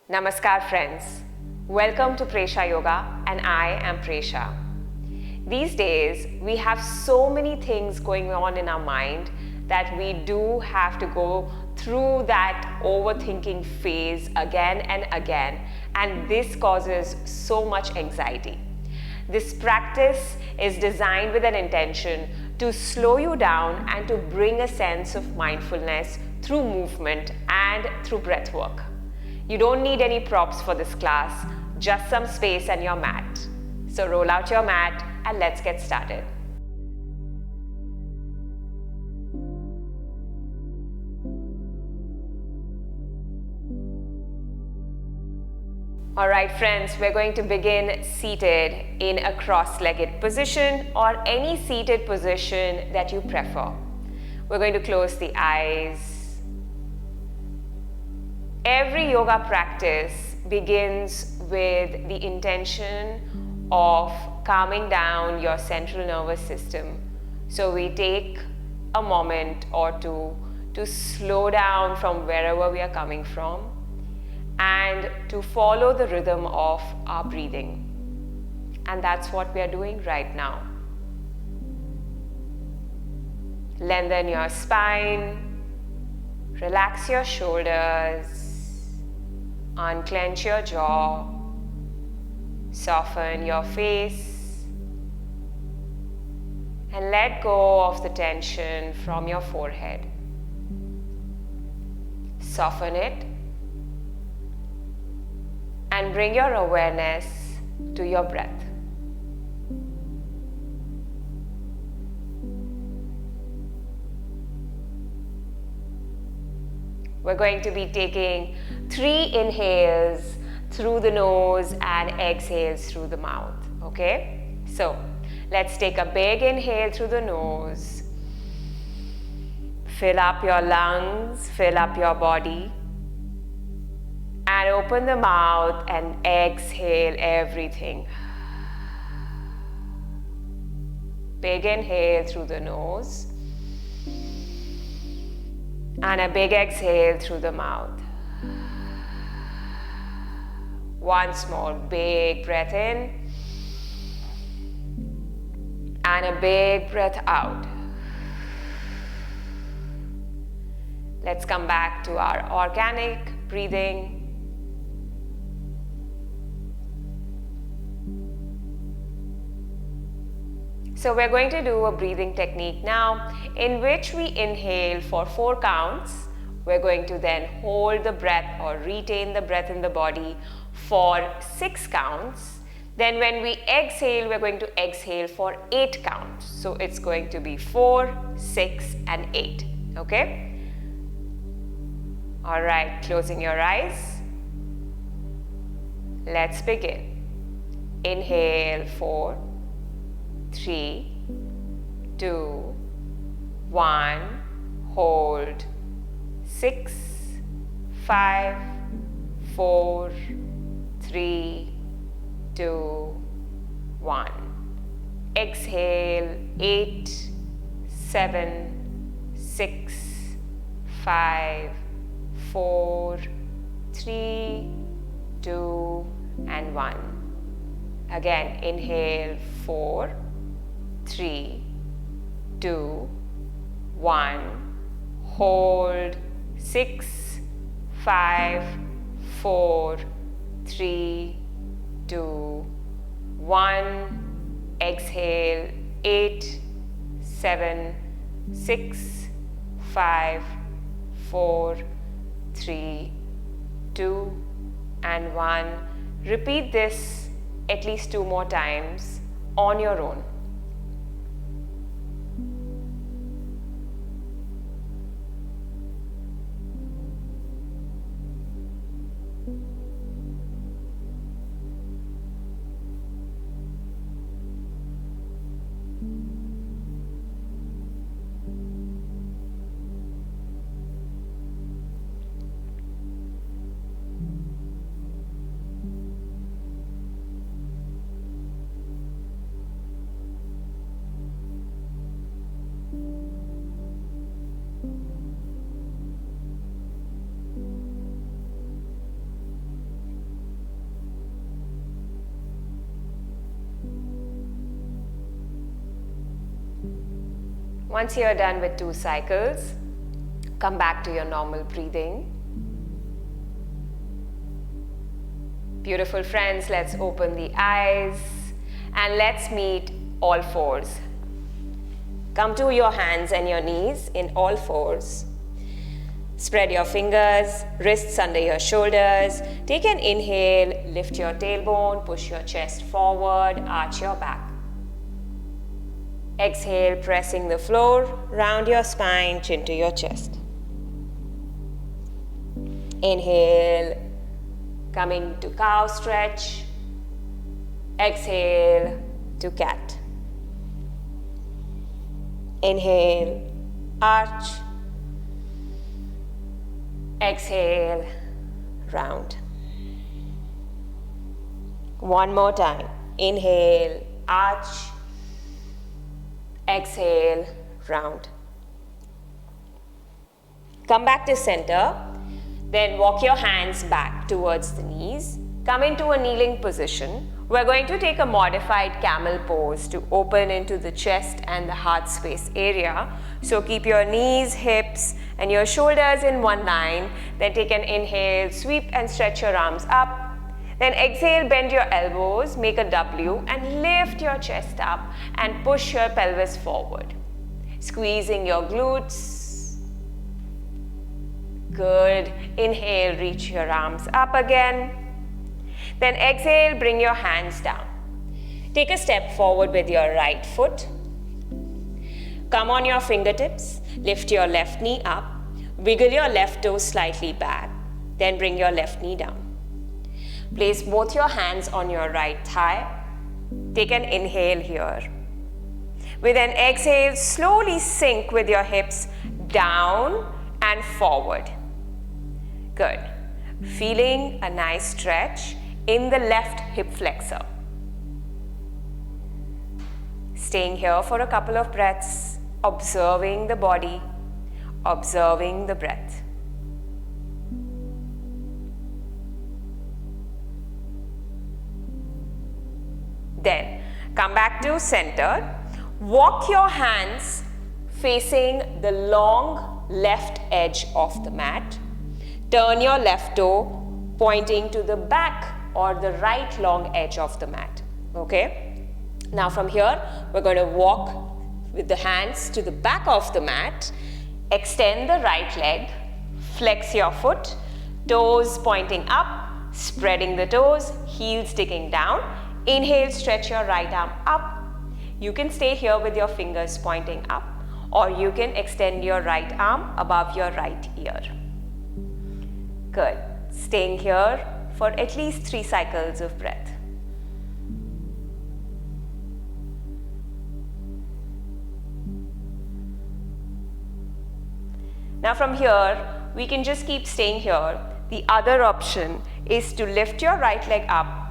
Namaskar friends, welcome to Presha Yoga and I am Presha. These days we have so many things going on in our mind that we do have to go through that overthinking phase again and again, and this causes so much anxiety. This practice is designed with an intention to slow you down and to bring a sense of mindfulness through movement and through breath work. You don't need any props for this class, just some space and your mat. So roll out your mat and let's get started. Alright friends, we're going to begin seated in a cross-legged position or any seated position that you prefer. We're going to close the eyes. Every yoga practice begins with the intention of calming down your central nervous system. So we take a moment or two to slow down from wherever we are coming from and to follow the rhythm of our breathing. And that's what we are doing right now. Lengthen your spine, relax your shoulders, unclench your jaw, soften your face, and let go of the tension from your forehead. Soften it and bring your awareness to your breath. We're going to be taking 3 inhales through the nose and exhales through the mouth, okay? So, let's take a big inhale through the nose. Fill up your lungs, fill up your body. And open the mouth and exhale everything. Big inhale through the nose. And a big exhale through the mouth. Once more, big breath in. And a big breath out. Let's come back to our organic breathing. So we're going to do a breathing technique now in which we inhale for 4 counts. We're going to then hold the breath or retain the breath in the body for 6 counts. Then when we exhale, we're going to exhale for 8 counts. So it's going to be 4, 6 and 8. Okay? Alright, closing your eyes. Let's begin. Inhale 4, 3, 2, 1, hold, 6, 5, 4, 3, 2, 1. Exhale, 8, 7, 6, 5, 4, 3, 2, and 1. Again, inhale, 4, 3, 2, 1, hold, 6, 5, 4, 3, 2, 1, exhale, 8, 7, 6, 5, 4, 3, 2, and 1. Repeat this at least 2 more times on your own. Once you're done with 2 cycles, come back to your normal breathing. Beautiful friends, let's open the eyes and let's meet all fours. Come to your hands and your knees in all fours. Spread your fingers, wrists under your shoulders. Take an inhale, lift your tailbone, push your chest forward, arch your back. Exhale, pressing the floor, round your spine, chin to your chest. Inhale, coming to cow stretch. Exhale to cat. Inhale, arch. Exhale, round. One more time. Inhale, arch. Exhale, round. Come back to center. Then walk your hands back towards the knees. Come into a kneeling position. We're going to take a modified camel pose to open into the chest and the heart space area. So keep your knees, hips, and your shoulders in one line. Then take an inhale, sweep and stretch your arms up. Then exhale, bend your elbows, make a W and lift your chest up and push your pelvis forward. Squeezing your glutes. Good. Inhale, reach your arms up again. Then exhale, bring your hands down. Take a step forward with your right foot. Come on your fingertips, lift your left knee up, wiggle your left toe slightly back, then bring your left knee down. Place both your hands on your right thigh. Take an inhale here. With an exhale, slowly sink with your hips down and forward. Good. Feeling a nice stretch in the left hip flexor. Staying here for a couple of breaths, observing the body, observing the breath. Then come back to center. Walk your hands facing the long left edge of the mat. Turn your left toe pointing to the back or the right long edge of the mat. Okay? Now from here, we're going to walk with the hands to the back of the mat. Extend the right leg. Flex your foot. Toes pointing up. Spreading the toes. Heels sticking down. Inhale, stretch your right arm up. You can stay here with your fingers pointing up, or you can extend your right arm above your right ear. Good. Staying here for at least 3 cycles of breath. Now from here, we can just keep staying here. The other option is to lift your right leg up,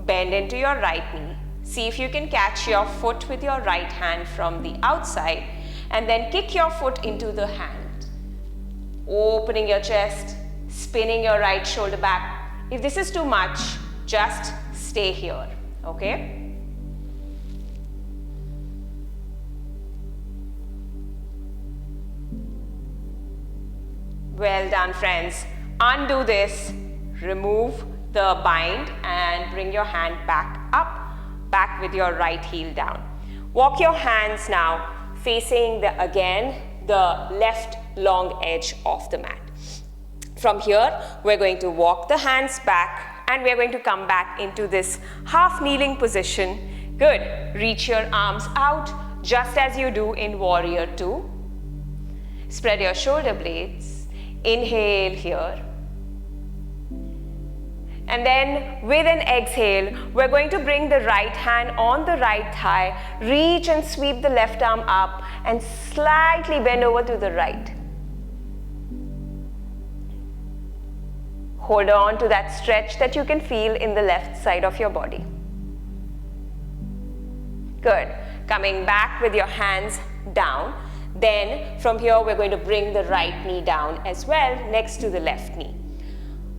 bend into your right knee. See if you can catch your foot with your right hand from the outside and then kick your foot into the hand. Opening your chest, spinning your right shoulder back. If this is too much, just stay here, okay? Well done, friends. Undo this, remove the bind and bring your hand back up, back with your right heel down. Walk your hands now facing again the left long edge of the mat. From here, we're going to walk the hands back and we're going to come back into this half kneeling position. Good. Reach your arms out just as you do in Warrior 2. Spread your shoulder blades. Inhale here. And then with an exhale, we're going to bring the right hand on the right thigh, reach and sweep the left arm up and slightly bend over to the right. Hold on to that stretch that you can feel in the left side of your body. Good. Coming back with your hands down. Then from here, we're going to bring the right knee down as well next to the left knee.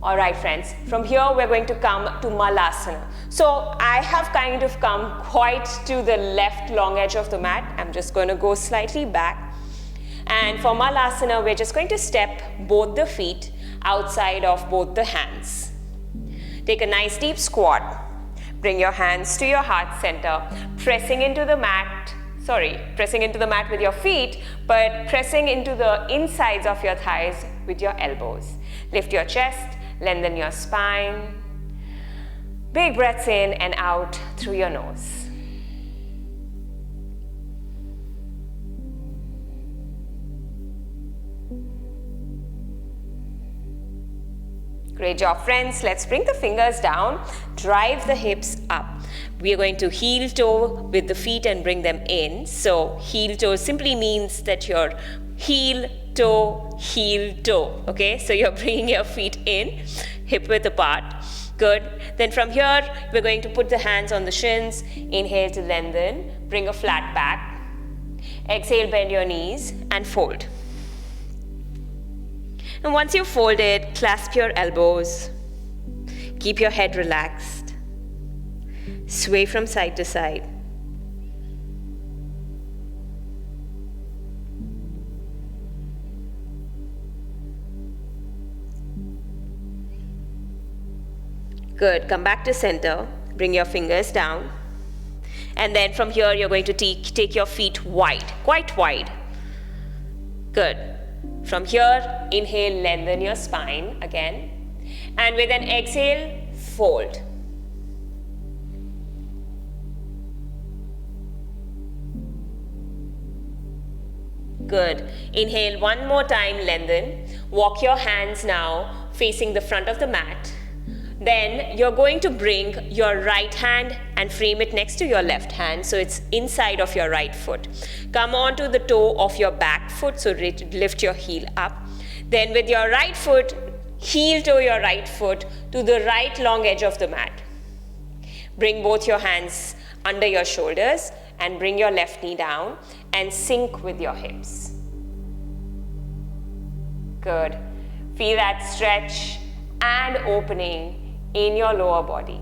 Alright friends, from here we're going to come to Malasana. So I have kind of come quite to the left long edge of the mat. I'm just going to go slightly back. And for Malasana, we're just going to step both the feet outside of both the hands. Take a nice deep squat. Bring your hands to your heart center, pressing into the mat with your feet, but pressing into the insides of your thighs with your elbows. Lift your chest, lengthen your spine. Big breaths in and out through your nose. Great job, friends. Let's bring the fingers down, drive the hips up. We are going to heel toe with the feet and bring them in. So heel toe simply means that your heel toe, okay? So you're bringing your feet in, hip width apart. Good. Then from here, we're going to put the hands on the shins. Inhale to lengthen, bring a flat back. Exhale, bend your knees and fold. And once you've folded, clasp your elbows. Keep your head relaxed. Sway from side to side. Good. Come back to center. Bring your fingers down. And then from here, you're going to take your feet wide, quite wide. Good. From here, inhale, lengthen your spine again. And with an exhale, fold. Good. Inhale one more time, lengthen. Walk your hands now facing the front of the mat. Then you're going to bring your right hand and frame it next to your left hand, so it's inside of your right foot. Come onto the toe of your back foot, so lift your heel up. Then with your right foot, heel toe your right foot to the right long edge of the mat. Bring both your hands under your shoulders and bring your left knee down and sync with your hips. Good. Feel that stretch and opening in your lower body.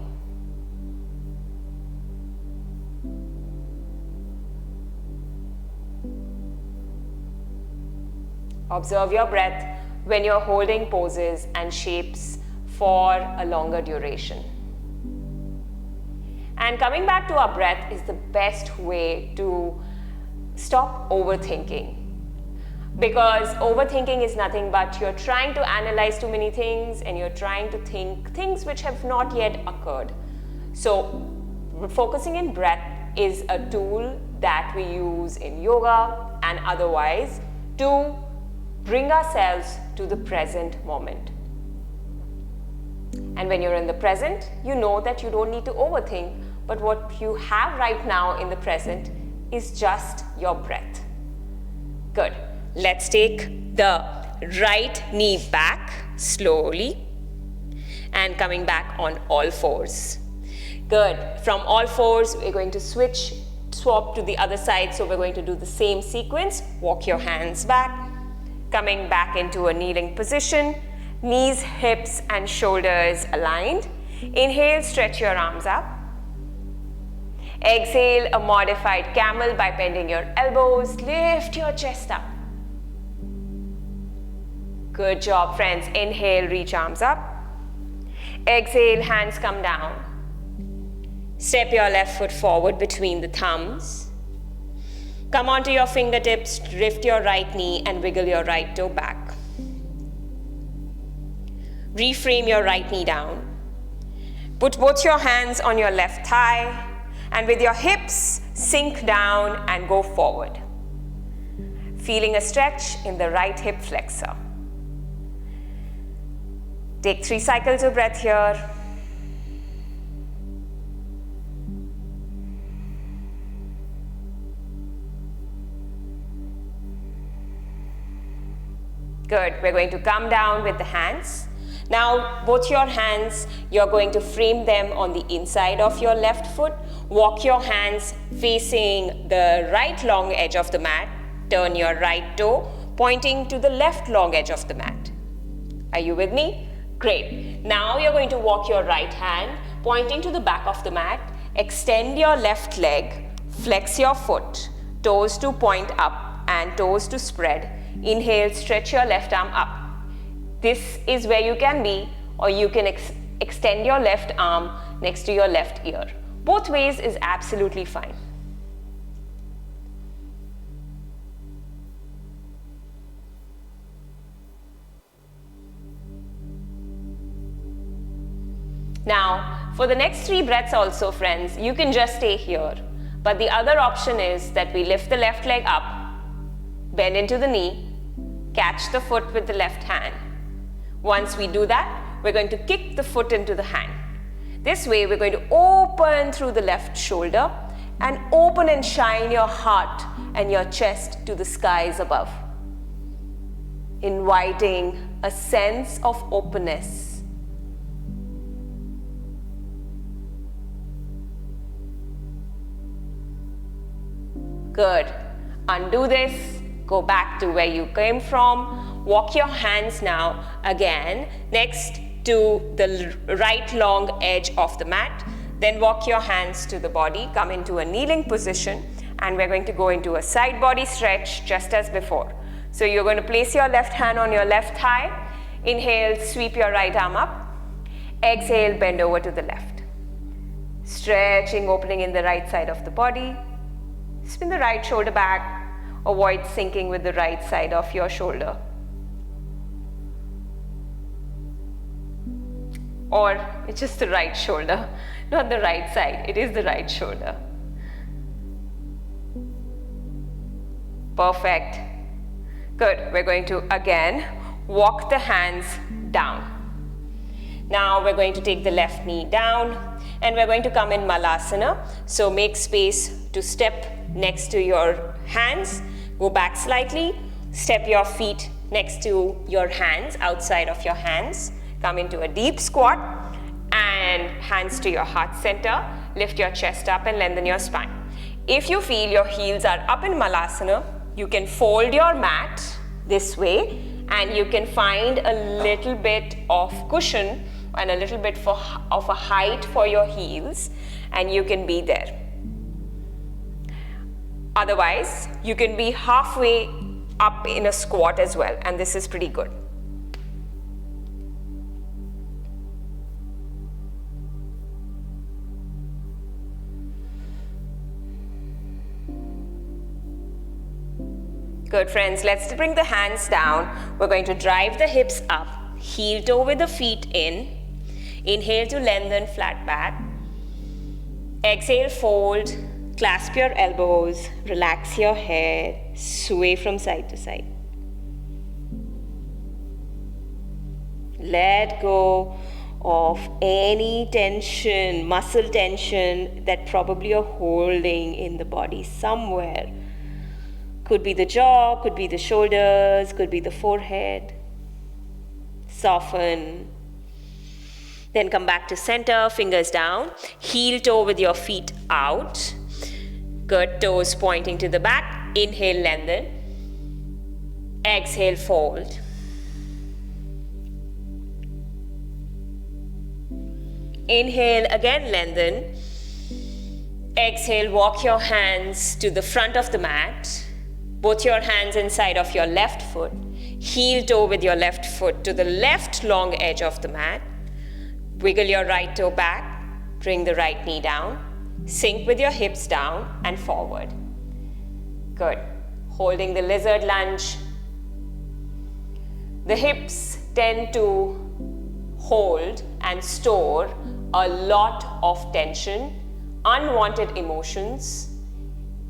Observe your breath when you're holding poses and shapes for a longer duration. And coming back to our breath is the best way to stop overthinking. Because overthinking is nothing but you're trying to analyze too many things and you're trying to think things which have not yet occurred. So focusing in breath is a tool that we use in yoga and otherwise to bring ourselves to the present moment. And when you're in the present, you know that you don't need to overthink, but what you have right now in the present is just your breath. Good. Let's take the right knee back slowly and coming back on all fours. Good. From all fours, we're going to swap to the other side. So we're going to do the same sequence. Walk your hands back, coming back into a kneeling position. Knees, hips, and shoulders aligned. Inhale, stretch your arms up. Exhale, a modified camel by bending your elbows. Lift your chest up. Good job, friends. Inhale, reach arms up. Exhale, hands come down. Step your left foot forward between the thumbs. Come onto your fingertips, lift your right knee and wiggle your right toe back. Reframe your right knee down. Put both your hands on your left thigh and with your hips, sink down and go forward. Feeling a stretch in the right hip flexor. Take 3 cycles of breath here. Good. We're going to come down with the hands. Now, both your hands, you're going to frame them on the inside of your left foot. Walk your hands facing the right long edge of the mat. Turn your right toe, pointing to the left long edge of the mat. Are you with me? Great. Now you're going to walk your right hand, pointing to the back of the mat. Extend your left leg, flex your foot, toes to point up and toes to spread. Inhale, stretch your left arm up. This is where you can be, or you can extend your left arm next to your left ear. Both ways is absolutely fine. Now, for the next 3 breaths also, friends, you can just stay here. But the other option is that we lift the left leg up, bend into the knee, catch the foot with the left hand. Once we do that, we're going to kick the foot into the hand. This way, we're going to open through the left shoulder and open and shine your heart and your chest to the skies above, inviting a sense of openness. Good. Undo this. Go back to where you came from. Walk your hands now again next to the right long edge of the mat. Then walk your hands to the body. Come into a kneeling position, and we're going to go into a side body stretch just as before. So you're going to place your left hand on your left thigh. Inhale, sweep your right arm up. Exhale, bend over to the left. Stretching, opening in the right side of the body. Spin the right shoulder back. Avoid sinking with the right side of your shoulder. Or it's just the right shoulder, not the right side. It is the right shoulder. Perfect. Good. We're going to again walk the hands down. Now we're going to take the left knee down and we're going to come in Malasana. So make space to step next to your hands. Go back slightly. Step your feet next to your hands, outside of your hands. Come into a deep squat and hands to your heart center. Lift your chest up and lengthen your spine. If you feel your heels are up in Malasana, you can fold your mat this way and you can find a little bit of cushion and a little bit of a height for your heels, and you can be there. Otherwise, you can be halfway up in a squat as well, and this is pretty good. Good, friends. Let's bring the hands down. We're going to drive the hips up, heel toe with the feet in. Inhale to lengthen, flat back. Exhale, fold. Clasp your elbows, relax your head, sway from side to side. Let go of any tension, muscle tension that probably you're holding in the body somewhere. Could be the jaw, could be the shoulders, could be the forehead. Soften. Then come back to center, fingers down, heel toe with your feet out. Good, toes pointing to the back. Inhale, lengthen. Exhale, fold. Inhale, again lengthen. Exhale, walk your hands to the front of the mat. Both your hands inside of your left foot. Heel toe with your left foot to the left long edge of the mat. Wiggle your right toe back. Bring the right knee down. Sink with your hips down and forward. Good. Holding the lizard lunge. The hips tend to hold and store a lot of tension, unwanted emotions,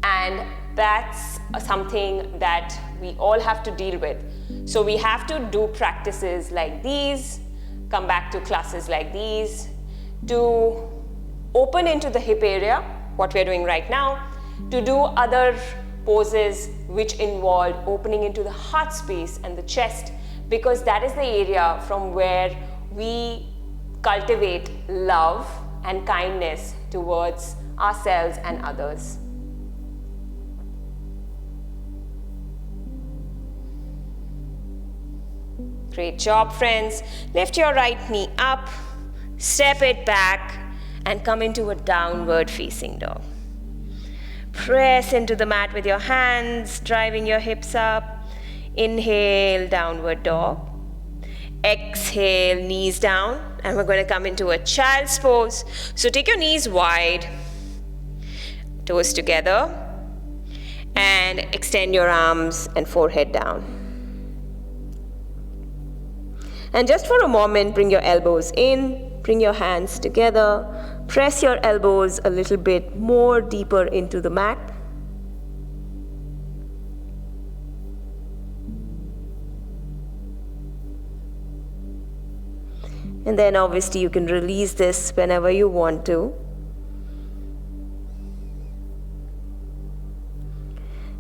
and that's something that we all have to deal with. So we have to do practices like these, come back to classes like these to open into the hip area, what we're doing right now, to do other poses which involve opening into the heart space and the chest, because that is the area from where we cultivate love and kindness towards ourselves and others. Great job, friends. Lift your right knee up, step it back, and come into a downward facing dog. Press into the mat with your hands, driving your hips up. Inhale, downward dog. Exhale, knees down, and we're going to come into a child's pose. So take your knees wide, toes together, and extend your arms and forehead down. And just for a moment, bring your elbows in, bring your hands together, press your elbows a little bit more deeper into the mat. And then obviously you can release this whenever you want to.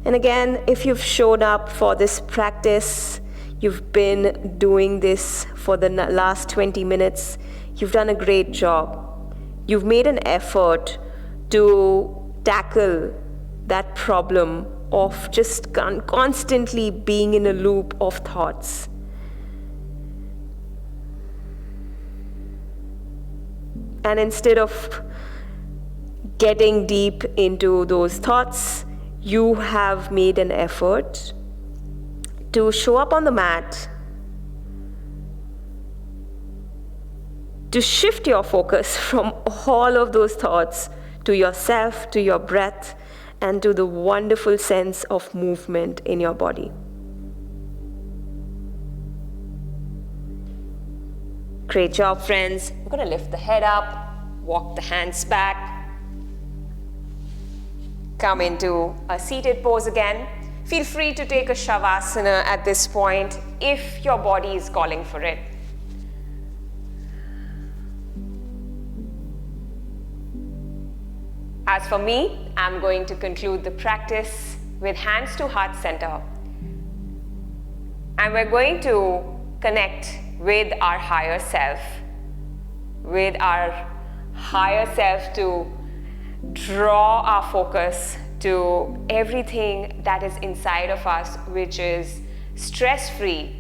And again, if you've shown up for this practice, you've been doing this for the last 20 minutes, you've done a great job. You've made an effort to tackle that problem of just constantly being in a loop of thoughts. And instead of getting deep into those thoughts, you have made an effort to show up on the mat, to shift your focus from all of those thoughts to yourself, to your breath, and to the wonderful sense of movement in your body. Great job, friends. We're going to lift the head up, walk the hands back, come into a seated pose again. Feel free to take a shavasana at this point if your body is calling for it. As for me, I'm going to conclude the practice with hands to heart center. And we're going to connect with our higher self, to draw our focus to everything that is inside of us, which is stress-free.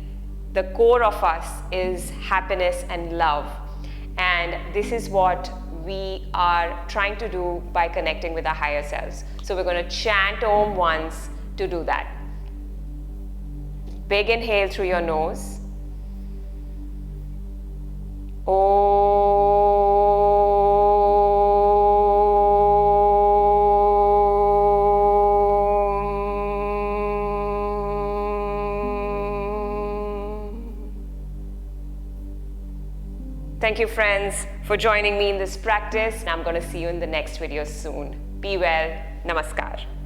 The core of us is happiness and love. And this is what we are trying to do by connecting with our higher selves. So we're going to chant Om once to do that. Big inhale through your nose. Thank you, friends, for joining me in this practice, and I'm going to see you in the next video soon. Be well. Namaskar.